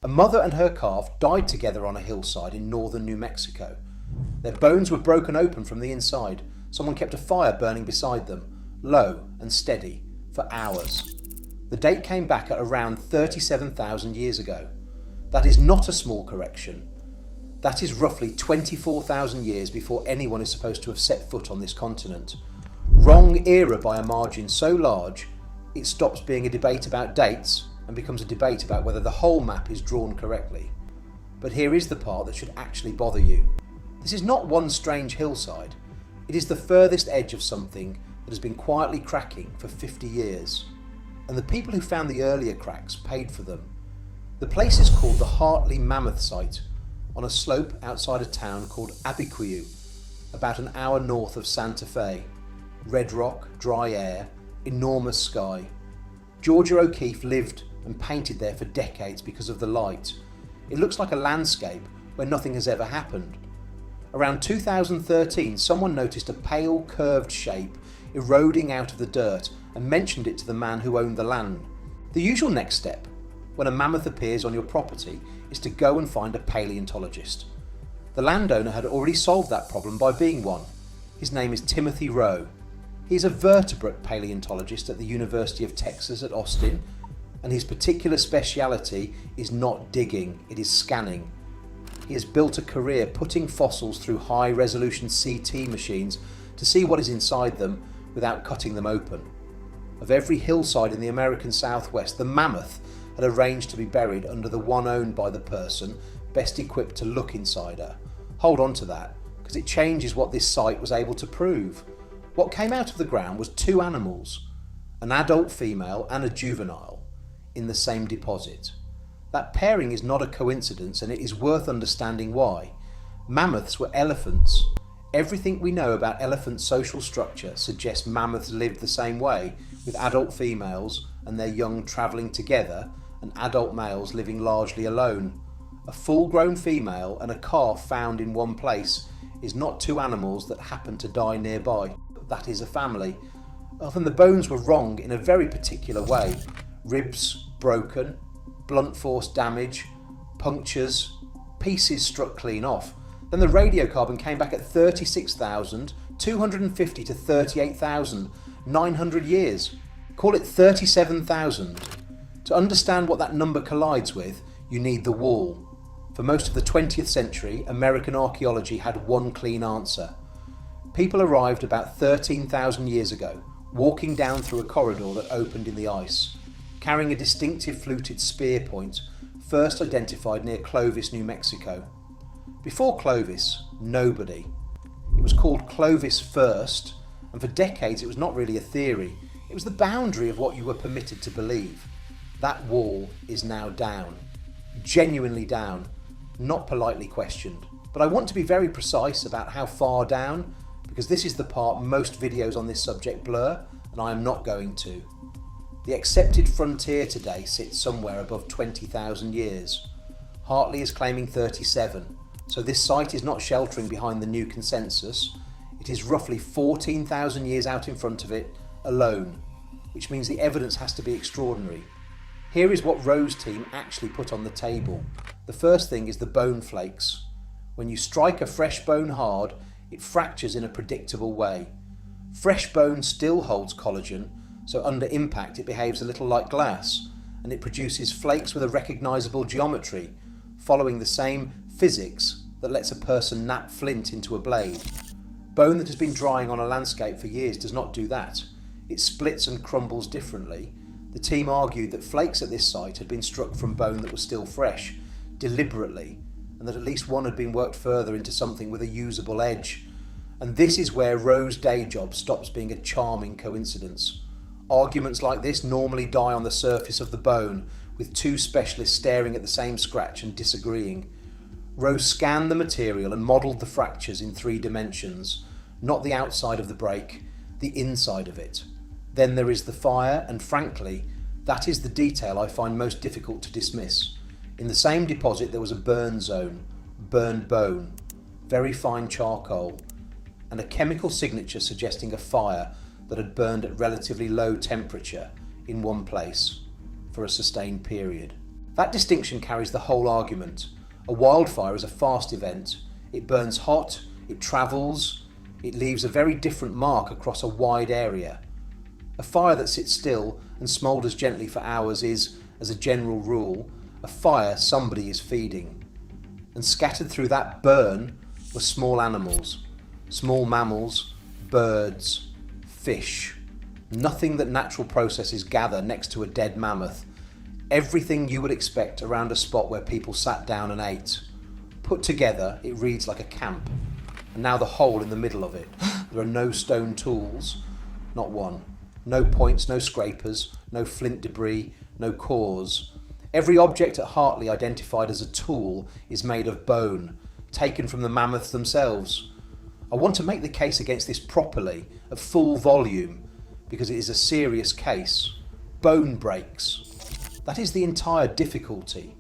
A mother and her calf died together on a hillside in northern New Mexico. Their bones were broken open from the inside. Someone kept a fire burning beside them, low and steady, for hours. The date came back at around 37,000 years ago. That is not a small correction. That is roughly 24,000 years before anyone is supposed to have set foot on this continent. Wrong era by a margin so large, it stops being a debate about dates and becomes a debate about whether the whole map is drawn correctly. But here is the part that should actually bother you. This is not one strange hillside. It is the furthest edge of something that has been quietly cracking for 50 years. And the people who found the earlier cracks paid for them. The place is called the Hartley Mammoth site, on a slope outside a town called Abiquiu, about an hour north of Santa Fe. Red rock, dry air, enormous sky. Georgia O'Keeffe lived and painted there for decades because of the light. It looks like a landscape where nothing has ever happened. Around 2013, someone noticed a pale, curved shape eroding out of the dirt and mentioned it to the man who owned the land. The usual next step, when a mammoth appears on your property, is to go and find a paleontologist. The landowner had already solved that problem by being one. His name is Timothy Rowe. He is a vertebrate paleontologist at the University of Texas at Austin, and his particular speciality is not digging, it is scanning. He has built a career putting fossils through high-resolution CT machines to see what is inside them without cutting them open. Of every hillside in the American Southwest, the mammoth had arranged to be buried under the one owned by the person best equipped to look inside her. Hold on to that, because it changes what this site was able to prove. What came out of the ground was two animals, an adult female and a juvenile, in the same deposit. That pairing is not a coincidence, and it is worth understanding why. Mammoths were elephants. Everything we know about elephant social structure suggests mammoths lived the same way, with adult females and their young travelling together and adult males living largely alone. A full-grown female and a calf found in one place is not two animals that happen to die nearby. That is a family. Often the bones were wrong in a very particular way. Ribs broken, blunt force damage, punctures, pieces struck clean off. Then the radiocarbon came back at 36,250 to 38,900 years. Call it 37,000. To understand what that number collides with, you need the wall. For most of the 20th century, American archaeology had one clean answer. People arrived about 13,000 years ago, walking down through a corridor that opened in the ice, carrying a distinctive fluted spear point, first identified near Clovis, New Mexico. Before Clovis, nobody. It was called Clovis First, and for decades it was not really a theory. It was the boundary of what you were permitted to believe. That wall is now down. Genuinely down, not politely questioned. But I want to be very precise about how far down, because this is the part most videos on this subject blur, and I am not going to. The accepted frontier today sits somewhere above 20,000 years. Hartley is claiming 37, so this site is not sheltering behind the new consensus. It is roughly 14,000 years out in front of it, alone, which means the evidence has to be extraordinary. Here is what Rowe's team actually put on the table. The first thing is the bone flakes. When you strike a fresh bone hard, it fractures in a predictable way. Fresh bone still holds collagen, so under impact it behaves a little like glass, and it produces flakes with a recognisable geometry, following the same physics that lets a person nap flint into a blade. Bone that has been drying on a landscape for years does not do that. It splits and crumbles differently. The team argued that flakes at this site had been struck from bone that was still fresh, deliberately, and that at least one had been worked further into something with a usable edge. And this is where Rowe's day job stops being a charming coincidence. Arguments like this normally die on the surface of the bone, with two specialists staring at the same scratch and disagreeing. Rowe scanned the material and modelled the fractures in 3 dimensions, not the outside of the break, the inside of it. Then there is the fire, and frankly, that is the detail I find most difficult to dismiss. In the same deposit there was a burn zone, burned bone, very fine charcoal, and a chemical signature suggesting a fire that had burned at relatively low temperature in one place for a sustained period. That distinction carries the whole argument. A wildfire is a fast event. It burns hot, it travels, it leaves a very different mark across a wide area. A fire that sits still and smoulders gently for hours is, as a general rule, a fire somebody is feeding. And scattered through that burn were small animals, small mammals, birds, fish. Nothing that natural processes gather next to a dead mammoth. Everything you would expect around a spot where people sat down and ate. Put together, it reads like a camp. And now the hole in the middle of it. There are no stone tools, not one. No points, no scrapers, no flint debris, no cores. Every object at Hartley identified as a tool is made of bone, taken from the mammoths themselves. I want to make the case against this properly, at full volume, because it is a serious case. Bone breaks. That is the entire difficulty.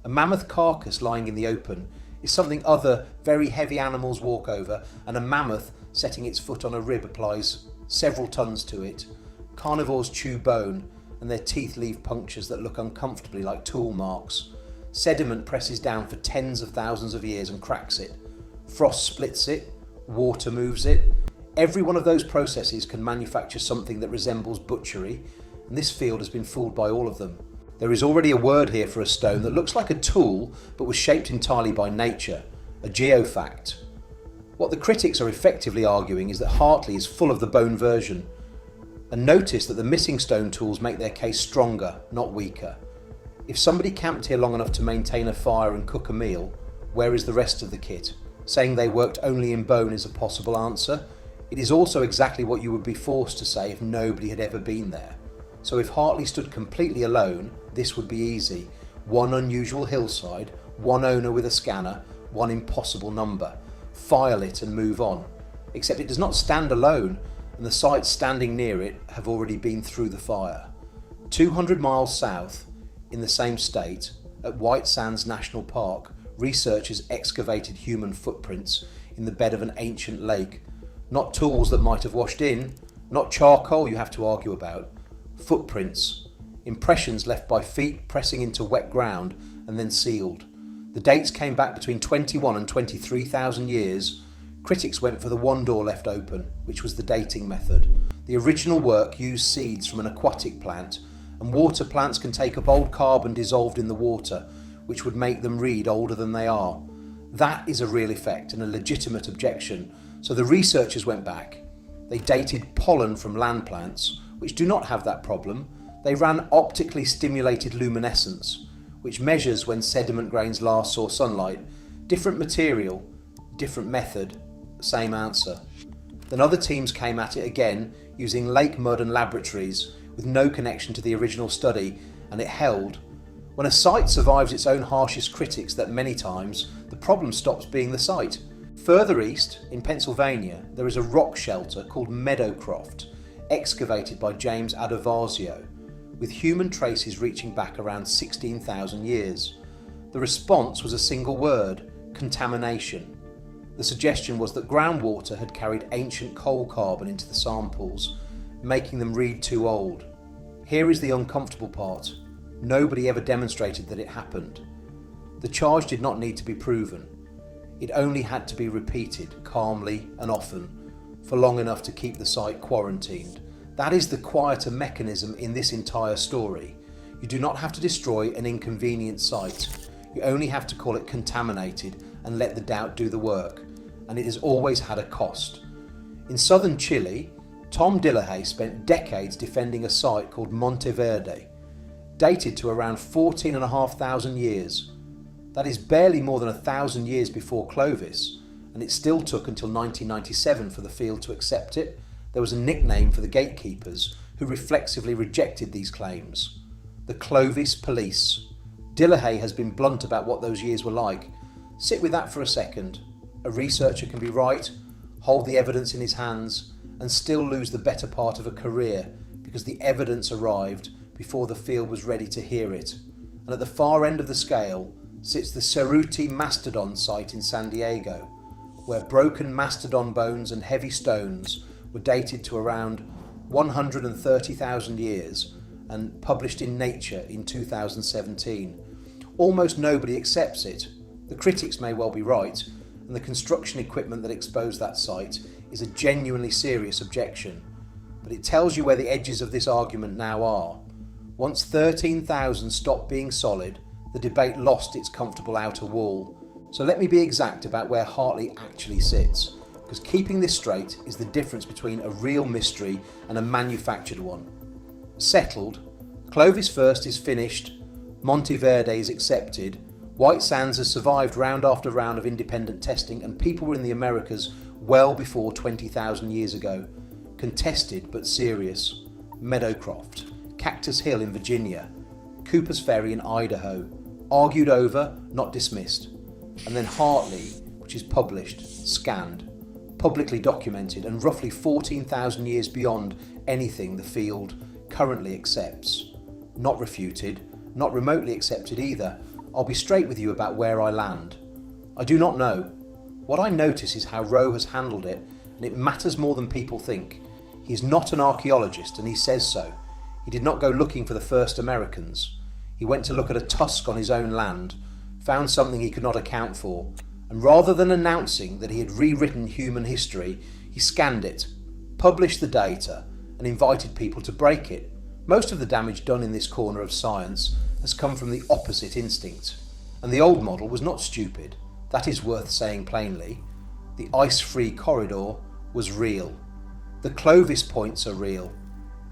A mammoth carcass lying in the open is something other very heavy animals walk over, and a mammoth setting its foot on a rib applies several tons to it. Carnivores chew bone, and their teeth leave punctures that look uncomfortably like tool marks. Sediment presses down for tens of thousands of years and cracks it. Frost splits it, water moves it. Every one of those processes can manufacture something that resembles butchery, and this field has been fooled by all of them. There is already a word here for a stone that looks like a tool but was shaped entirely by nature, a geofact. What the critics are effectively arguing is that Hartley is full of the bone version. And notice that the missing stone tools make their case stronger, not weaker. If somebody camped here long enough to maintain a fire and cook a meal, where is the rest of the kit? Saying they worked only in bone is a possible answer. It is also exactly what you would be forced to say if nobody had ever been there. So if Hartley stood completely alone, this would be easy. One unusual hillside, one owner with a scanner, one impossible number. File it and move on. Except it does not stand alone, and the sites standing near it have already been through the fire. 200 miles south, in the same state, at White Sands National Park, researchers excavated human footprints in the bed of an ancient lake. Not tools that might have washed in, not charcoal you have to argue about. Footprints, impressions left by feet pressing into wet ground and then sealed. The dates came back between 21 and 23,000 years. Critics went for the one door left open, which was the dating method. The original work used seeds from an aquatic plant, and water plants can take up old carbon dissolved in the water, which would make them read older than they are. That is a real effect and a legitimate objection, so the researchers went back. They dated pollen from land plants, which do not have that problem. They ran optically stimulated luminescence, which measures when sediment grains last saw sunlight. Different material, different method, same answer. Then other teams came at it again using lake mud and laboratories with no connection to the original study, and it held. When a site survives its own harshest critics, that many times the problem stops being the site. Further east, in Pennsylvania, there is a rock shelter called Meadowcroft, excavated by James Adovazio, with human traces reaching back around 16,000 years. The response was a single word: contamination. The suggestion was that groundwater had carried ancient coal carbon into the samples, making them read too old. Here is the uncomfortable part. Nobody ever demonstrated that it happened. The charge did not need to be proven. It only had to be repeated, calmly and often, for long enough to keep the site quarantined. That is the quieter mechanism in this entire story. You do not have to destroy an inconvenient site. You only have to call it contaminated and let the doubt do the work. And it has always had a cost. In southern Chile, Tom Dillahay spent decades defending a site called Monte Verde, dated to around 14,500 years. That is barely more than 1,000 years before Clovis, and it still took until 1997 for the field to accept it. There was a nickname for the gatekeepers who reflexively rejected these claims: the Clovis police. Dillahay has been blunt about what those years were like. Sit with that for a second. A researcher can be right, hold the evidence in his hands, and still lose the better part of a career because the evidence arrived before the field was ready to hear it. And at the far end of the scale sits the Cerruti Mastodon site in San Diego, where broken mastodon bones and heavy stones were dated to around 130,000 years and published in Nature in 2017. almost nobody accepts it. The critics may well be right, and the construction equipment that exposed that site is a genuinely serious objection. But it tells you where the edges of this argument now are. Once 13,000 stopped being solid, the debate lost its comfortable outer wall. So let me be exact about where Hartley actually sits, because keeping this straight is the difference between a real mystery and a manufactured one. Settled, Clovis First is finished, Monte Verde is accepted, White Sands has survived round after round of independent testing, and people were in the Americas well before 20,000 years ago. Contested but serious. Meadowcroft, Cactus Hill in Virginia, Cooper's Ferry in Idaho, argued over, not dismissed. And then Hartley, which is published, scanned, publicly documented, and roughly 14,000 years beyond anything the field currently accepts. Not refuted, not remotely accepted either. I'll be straight with you about where I land. I do not know. What I notice is how Rowe has handled it, and it matters more than people think. He is not an archaeologist, and he says so. He did not go looking for the first Americans. He went to look at a tusk on his own land, found something he could not account for, and rather than announcing that he had rewritten human history, he scanned it, published the data, and invited people to break it. Most of the damage done in this corner of science has come from the opposite instinct. And the old model was not stupid. That is worth saying plainly. The ice-free corridor was real. The Clovis points are real.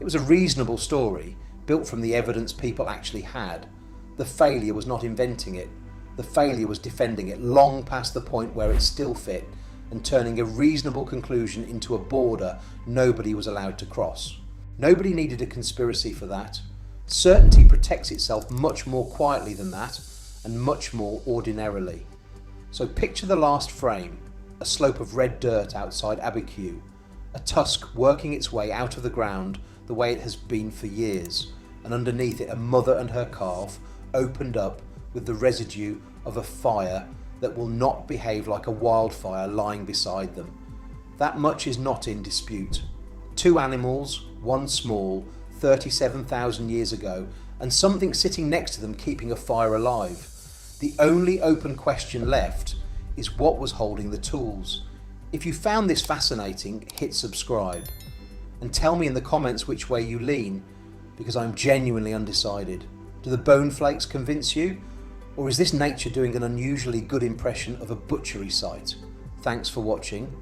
It was a reasonable story, built from the evidence people actually had. The failure was not inventing it. The failure was defending it long past the point where it still fit, and turning a reasonable conclusion into a border nobody was allowed to cross. Nobody needed a conspiracy for that. Certainty protects itself much more quietly than that, and much more ordinarily. So picture the last frame, a slope of red dirt outside Abiquiu, a tusk working its way out of the ground the way it has been for years, and underneath it a mother and her calf opened up with the residue of a fire that will not behave like a wildfire lying beside them. That much is not in dispute. Two animals, one small, 37,000 years ago, and something sitting next to them keeping a fire alive. The only open question left is what was holding the tools. If you found this fascinating, hit subscribe. And tell me in the comments which way you lean, because I'm genuinely undecided. Do the bone flakes convince you? Or is this nature doing an unusually good impression of a butchery site? Thanks for watching.